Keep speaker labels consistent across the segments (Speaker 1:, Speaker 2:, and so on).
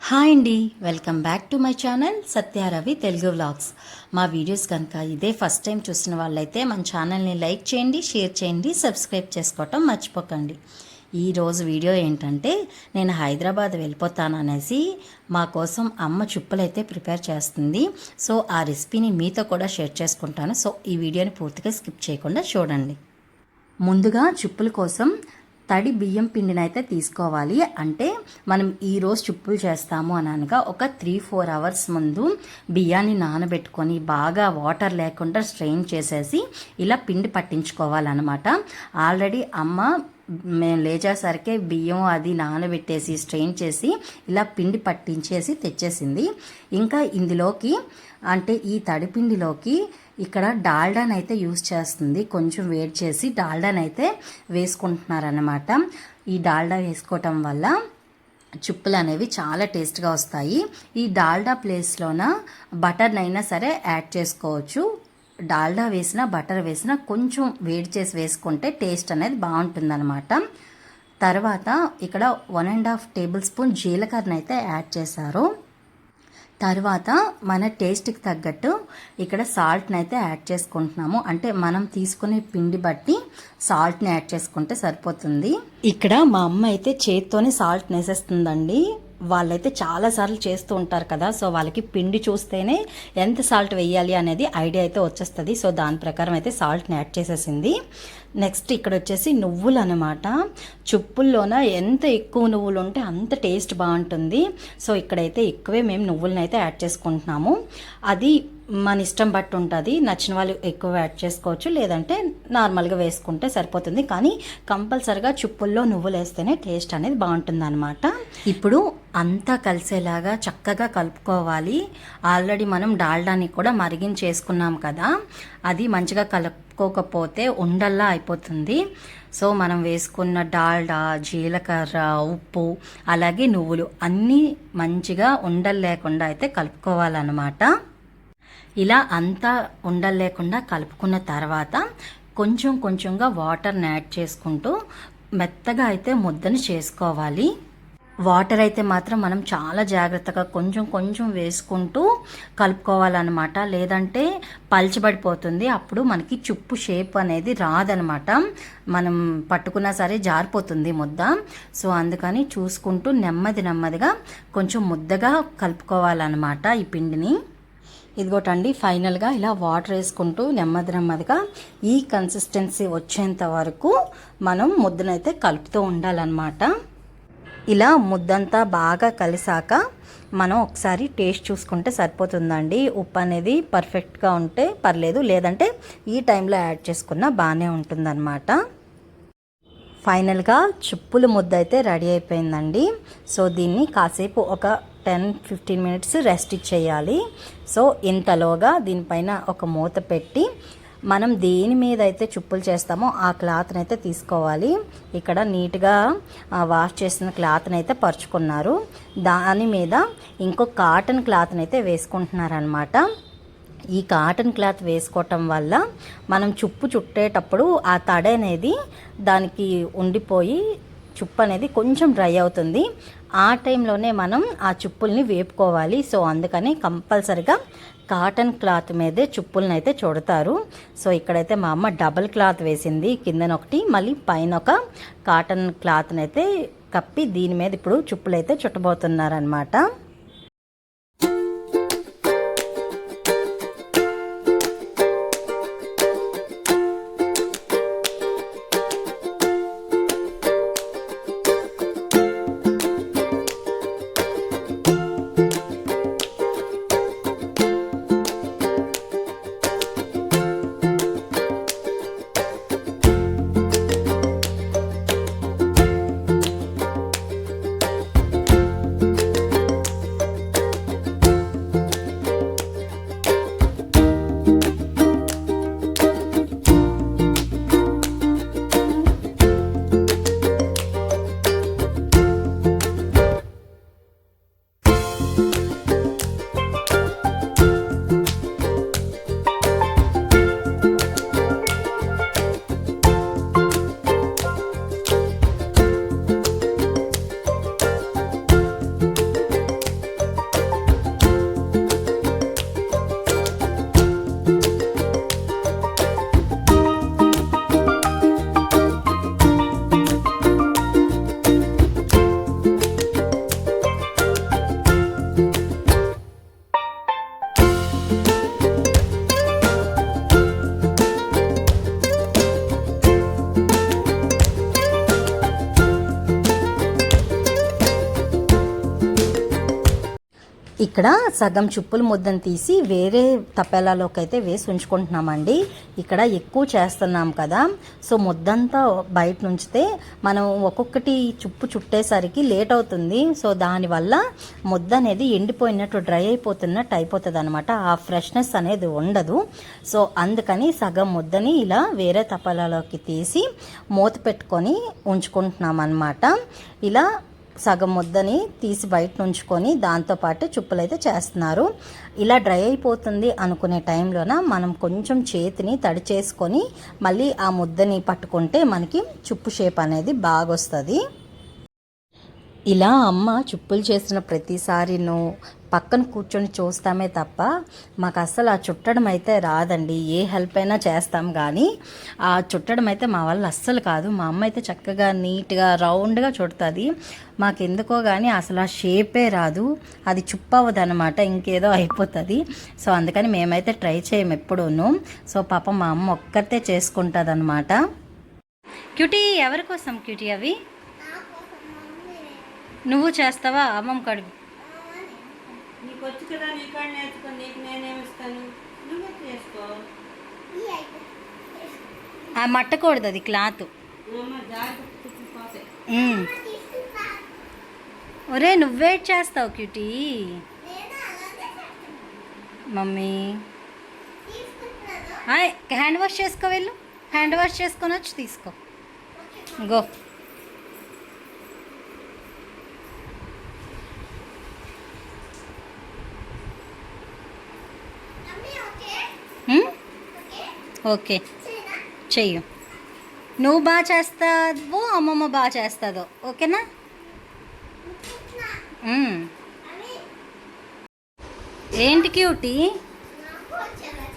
Speaker 1: Hi అండి, welcome back to my channel Satyaravi Telugu vlogs. మా videos కనుక ఇదే ఫస్ట్ టైం చూసిన వాళ్ళైతే మన ఛానల్ని లైక్ చేయండి, షేర్ చేయండి, సబ్స్క్రైబ్ చేసుకోవటం మర్చిపోకండి. ఈరోజు వీడియో ఏంటంటే నేను హైదరాబాద్ వెళ్ళిపోతాను అనేసి మా కోసం అమ్మ చుప్పలైతే ప్రిపేర్ చేస్తుంది. సో ఆ రెసిపీని మీతో కూడా షేర్ చేసుకుంటాను. సో ఈ వీడియోని పూర్తిగా స్కిప్ చేయకుండా చూడండి. ముందుగా చుప్పుల కోసం తడి బియ్యం పిండిని అయితే తీసుకోవాలి. అంటే మనం ఈరోజు చుప్పులు చేస్తాము అని అనగా ఒక 3-4 అవర్స్ ముందు బియ్యాన్ని నానబెట్టుకొని బాగా వాటర్ లేకుండా స్ట్రెయిన్ చేసేసి ఇలా పిండి పట్టించుకోవాలన్నమాట. ఆల్రెడీ అమ్మ మేము లేచేసరికి బియ్యం అది నానబెట్టేసి స్ట్రెయిన్ చేసి ఇలా పిండి పట్టించేసి తెచ్చేసింది. ఇంకా ఇందులోకి అంటే ఈ తడిపిండిలోకి ఇక్కడ డాల్డానైతే యూస్ చేస్తుంది. కొంచెం వేడి చేసి డాల్డానైతే వేసుకుంటున్నారన్నమాట. ఈ డాల్డా వేసుకోవటం వల్ల చుప్పులు అనేవి చాలా టేస్ట్గా వస్తాయి. ఈ డాల్డా ప్లేస్లోన బటర్నైనా సరే యాడ్ చేసుకోవచ్చు. డాల్డా వేసినా బటర్ వేసినా కొంచెం వేడి చేసి వేసుకుంటే టేస్ట్ అనేది బాగుంటుందన్నమాట. తర్వాత ఇక్కడ 1.5 టేబుల్ స్పూన్ జీలకర్రను అయితే యాడ్ చేశారు. తర్వాత మన టేస్ట్కి తగ్గట్టు ఇక్కడ సాల్ట్ని అయితే యాడ్ చేసుకుంటున్నాము. అంటే మనం తీసుకునే పిండి బట్టి సాల్ట్ని యాడ్ చేసుకుంటే సరిపోతుంది. ఇక్కడ మా అమ్మ అయితే చేత్తోనే సాల్ట్ వేసేస్తుందండి. వాళ్ళైతే చాలాసార్లు చేస్తూ ఉంటారు కదా, సో వాళ్ళకి పిండి చూస్తేనే ఎంత సాల్ట్ వేయాలి అనేది ఐడియా అయితే వచ్చేస్తుంది. సో దాని ప్రకారం అయితే సాల్ట్ని యాడ్ చేసేసింది. నెక్స్ట్ ఇక్కడ వచ్చేసి నువ్వులు అనమాట. చుప్పుల్లోన ఎంత ఎక్కువ నువ్వులు ఉంటే అంత టేస్ట్ బాగుంటుంది. సో ఇక్కడైతే ఎక్కువే మేము నువ్వులను అయితే యాడ్ చేసుకుంటున్నాము. అది మన ఇష్టం బట్టి ఉంటుంది. నచ్చిన వాళ్ళు ఎక్కువ యాడ్ చేసుకోవచ్చు, లేదంటే నార్మల్గా వేసుకుంటే సరిపోతుంది. కానీ కంపల్సరిగా చుప్పుల్లో నువ్వులు వేస్తేనే టేస్ట్ అనేది బాగుంటుంది అనమాట. ఇప్పుడు అంతా కలిసేలాగా చక్కగా కలుపుకోవాలి. ఆల్రెడీ మనం డాల్డాని కూడా మరిగించేసుకున్నాం కదా, అది మంచిగా కలుపుకోకపోతే ఉండల్లా అయిపోతుంది. సో మనం వేసుకున్న డాల్డా, జీలకర్ర, ఉప్పు అలాగే నువ్వులు అన్నీ మంచిగా ఉండలు లేకుండా అయితే కలుపుకోవాలన్నమాట. ఇలా అంతా ఉండలు లేకుండా కలుపుకున్న తర్వాత కొంచెం కొంచెంగా వాటర్ని యాడ్ చేసుకుంటూ మెత్తగా అయితే ముద్దని చేసుకోవాలి. వాటర్ అయితే మాత్రం మనం చాలా జాగ్రత్తగా కొంచెం కొంచెం వేసుకుంటూ కలుపుకోవాలన్నమాట. లేదంటే పల్చబడిపోతుంది. అప్పుడు మనకి చుప్పు షేప్ అనేది రాదనమాట. మనం పట్టుకున్నా సరే జారిపోతుంది ముద్ద. సో అందుకని చూసుకుంటూ నెమ్మదిగా కొంచెం ముద్దగా కలుపుకోవాలన్నమాట ఈ పిండిని. ఇదిగోటండి, ఫైనల్గా ఇలా వాటర్ వేసుకుంటూ నెమ్మదిగా ఈ కన్సిస్టెన్సీ వచ్చేంత వరకు మనం ముద్దనైతే కలుపుతూ ఉండాలన్నమాట. ఇలా ముద్దంతా బాగా కలిసాక మనం ఒకసారి టేస్ట్ చూసుకుంటే సరిపోతుందండి. ఉప్పు అనేది పర్ఫెక్ట్గా ఉంటే పర్లేదు, లేదంటే ఈ టైంలో యాడ్ చేసుకున్నా బాగానే ఉంటుందన్నమాట. ఫైనల్గా చుప్పుల ముద్ద అయితే రెడీ అయిపోయిందండి. సో దీన్ని కాసేపు ఒక 10-15 మినిట్స్ రెస్ట్ ఇచ్చేయాలి. సో ఇంతలోగా దీనిపైన ఒక మూత పెట్టి మనం దేని మీద అయితే చుప్పులు చేస్తామో ఆ క్లాత్ని అయితే తీసుకోవాలి. ఇక్కడ నీట్గా వాష్ చేసిన క్లాత్ని అయితే పరుచుకున్నారు. దాని మీద ఇంకో కాటన్ క్లాత్ని అయితే వేసుకుంటున్నారనమాట. ఈ కాటన్ క్లాత్ వేసుకోవటం వల్ల మనం చుప్పు చుట్టేటప్పుడు ఆ తడి అనేది దానికి ఉండిపోయి చుప్పు అనేది కొంచెం డ్రై అవుతుంది. ఆ టైంలోనే మనం ఆ చుప్పుల్ని వేపుకోవాలి. సో అందుకని కంపల్సరిగా కాటన్ క్లాత్ మీదే చుప్పులను అయితే చుడతారు. సో ఇక్కడైతే మా అమ్మ డబల్ క్లాత్ వేసింది, కిందనొకటి మళ్ళీ పైన ఒక కాటన్ క్లాత్ని అయితే కప్పి దీని మీద ఇప్పుడు చుప్పులు అయితే చుట్టబోతున్నారనమాట. ఇక్కడ సగం చుప్పుల ముద్దను తీసి వేరే తపెలాలోకి అయితే వేసి ఉంచుకుంటున్నామండి. ఇక్కడ ఎక్కువ చేస్తున్నాం కదా, సో ముద్దంతా బయట నుంచితే మనం ఒక్కొక్కటి చుప్పు చుట్టేసరికి లేట్ అవుతుంది. సో దానివల్ల ముద్ద అనేది ఎండిపోయినట్టు డ్రై అయిపోతున్నట్టు అయిపోతుంది అనమాట. ఆ ఫ్రెష్నెస్ అనేది ఉండదు. సో అందుకని సగం ముద్దని ఇలా వేరే తపెలాలోకి తీసి మూత పెట్టుకొని ఉంచుకుంటున్నాం అన్నమాట. ఇలా సగం ముద్దని తీసి బయట ఉంచుకొని దాంతోపాటు చుప్పులు అయితే చేస్తున్నారు. ఇలా డ్రై అయిపోతుంది అనుకునే టైంలోన మనం కొంచెం చేతిని తడి చేసుకొని మళ్ళీ ఆ ముద్దని పట్టుకుంటే మనకి చుప్పు షేప్ అనేది బాగా వస్తుంది. ఇలా అమ్మ చుప్పులు చేసిన ప్రతిసారిను పక్కన కూర్చొని చూస్తామే తప్ప మాకు అస్సలు ఆ చుట్టడం అయితే రాదండి. ఏ హెల్ప్ అయినా చేస్తాం కానీ ఆ చుట్టడం అయితే మా వల్ల అస్సలు కాదు. మా అమ్మ అయితే చక్కగా నీట్గా రౌండ్గా చుడుతుంది. మాకెందుకో కానీ అసలు ఆ షేపే రాదు, అది చుప్పవదు అనమాట, ఇంకేదో అయిపోతుంది. సో అందుకని మేమైతే ట్రై చేయము ఎప్పుడూను. సో పాపం మా అమ్మ ఒక్కతే చేసుకుంటుంది అనమాట. క్యూటీ ఎవరి కోసం క్యూటీ అవి నువ్వు చేస్తావా? అమ్మమ్మ కడుగు.
Speaker 2: నీకు వచ్చు కదా, నీ కాడ నేర్చుకో, నీకు నేనేమిస్తాను, నువ్వే చేసుకో.
Speaker 1: ఆ మట్టకూడదు, అది క్లాత్. ఒరే నువ్వే చేస్తావు క్యూటీ. మమ్మీ హ్యాండ్ వాష్ చేసుకో, వెళ్ళు హ్యాండ్ వాష్ చేసుకొని వచ్చి తీసుకో. గో. ఓకే చెయ్యు. నువ్వు బాగా చేస్తావు, అమ్మమ్మ బాగా చేస్తుందో. ఓకేనా? ఏంటి క్యూటీ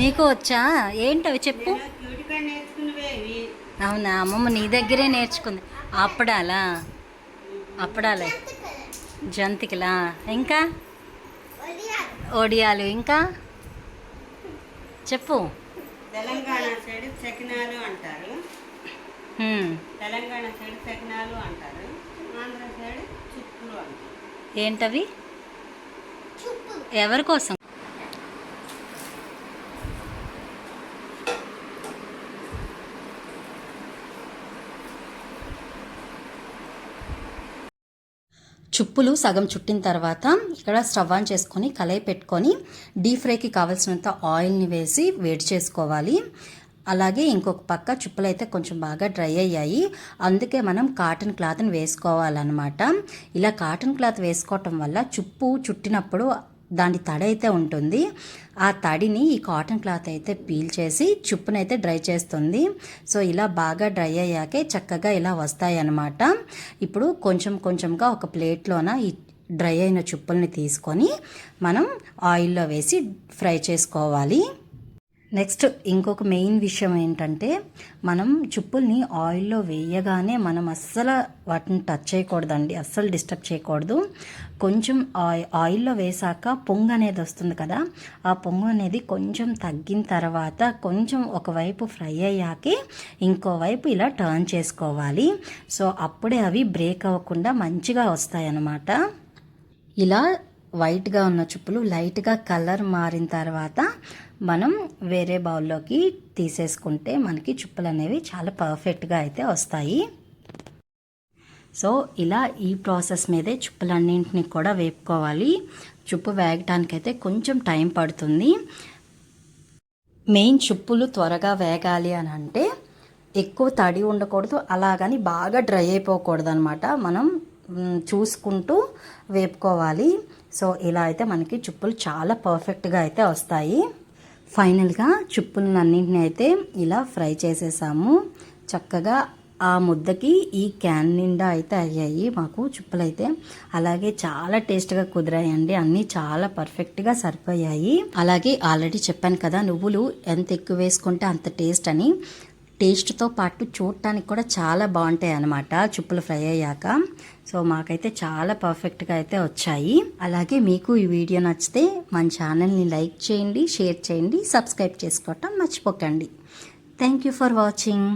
Speaker 1: నీకు వచ్చా? ఏంటవి చెప్పు. అవునా, అమ్మమ్మ నీ దగ్గరే నేర్చుకుంది. అప్పడాలా? అప్పడాలే, జంతికలా, ఇంకా ఒడియాలు, ఇంకా చెప్పు.
Speaker 2: తెలంగాణ సైడ్ చకినాలు అంటారు, తెలంగాణ సైడ్ చకినాలు అంటారు, ఆంధ్ర సైడ్ చుప్పులు అంటారు.
Speaker 1: ఏంటవి? ఎవరి కోసం? చుప్పులు సగం చుట్టిన తర్వాత ఇక్కడ స్టవ్ ఆన్ చేసుకొని కళాయి పెట్టుకొని డీప్ ఫ్రైకి కావాల్సినంత ఆయిల్ని వేసి వేడి చేసుకోవాలి. అలాగే ఇంకొక పక్క చుప్పులు అయితే కొంచెం బాగా డ్రై అయ్యాయి, అందుకే మనం కాటన్ క్లాత్ని వేసుకోవాలన్నమాట. ఇలా కాటన్ క్లాత్ వేసుకోవటం వల్ల చుప్పు చుట్టినప్పుడు దాని తడి అయితే ఉంటుంది. ఆ తడిని ఈ కాటన్ క్లాత్ అయితే పీల్ చేసి చుప్పునైతే డ్రై చేస్తుంది. సో ఇలా బాగా డ్రై అయ్యాకే చక్కగా ఇలా వస్తాయి అన్నమాట. ఇప్పుడు కొంచెం కొంచెంగా ఒక ప్లేట్లోన ఈ డ్రై అయిన చుప్పుల్ని తీసుకొని మనం ఆయిల్లో వేసి ఫ్రై చేసుకోవాలి. నెక్స్ట్ ఇంకొక మెయిన్ విషయం ఏంటంటే, మనం చుప్పుల్ని ఆయిల్లో వేయగానే మనం అస్సలు వాటిని టచ్ చేయకూడదండి, అస్సలు డిస్టర్బ్ చేయకూడదు. కొంచెం ఆయిల్లో వేసాక పొంగు అనేది వస్తుంది కదా, ఆ పొంగు అనేది కొంచెం తగ్గిన తర్వాత కొంచెం ఒకవైపు ఫ్రై అయ్యాకే ఇంకోవైపు ఇలా టర్న్ చేసుకోవాలి. సో అప్పుడే అవి బ్రేక్ అవ్వకుండా మంచిగా వస్తాయి అన్నమాట. ఇలా వైట్గా ఉన్న చుప్పులు లైట్గా కలర్ మారిన తర్వాత మనం వేరే బౌల్లోకి తీసేసుకుంటే మనకి చుప్పులు అనేవి చాలా పర్ఫెక్ట్గా అయితే వస్తాయి. సో ఇలా ఈ ప్రాసెస్ మీదే చుప్పులన్నింటినీ కూడా వేపుకోవాలి. చుప్పు వేగటానికైతే కొంచెం టైం పడుతుంది. మెయిన్ చుప్పులు త్వరగా వేగాలి అని అంటే ఎక్కువ తడి ఉండకూడదు, అలాగని బాగా డ్రై అయిపోకూడదు అనమాట. మనం చూసుకుంటూ వేపుకోవాలి. సో ఇలా అయితే మనకి చుప్పులు చాలా పర్ఫెక్ట్గా అయితే వస్తాయి. ఫైనల్గా చుప్పులన్నింటినీ అయితే ఇలా ఫ్రై చేసేసాము. చక్కగా ఆ ముద్దకి ఈ క్యాన్ నిండా అయితే అయ్యాయి మాకు చుప్పులు అయితే. అలాగే చాలా టేస్ట్గా కుదిరాయండి, అన్నీ చాలా పర్ఫెక్ట్గా సరిపోయాయి. అలాగే ఆల్రెడీ చెప్పాను కదా, నువ్వులు ఎంత ఎక్కువ వేసుకుంటే అంత టేస్ట్ అని. టేస్ట్తో పాటు చూడటానికి కూడా చాలా బాగుంటాయి అన్నమాట చుప్పులు ఫ్రై అయ్యాక. సో మాకైతే చాలా పర్ఫెక్ట్గా అయితే వచ్చాయి. అలాగే మీకు ఈ వీడియో నచ్చితే మన ఛానల్ని లైక్ చేయండి, షేర్ చేయండి, సబ్స్క్రైబ్ చేసుకోవటం మర్చిపోకండి. Thank you for watching.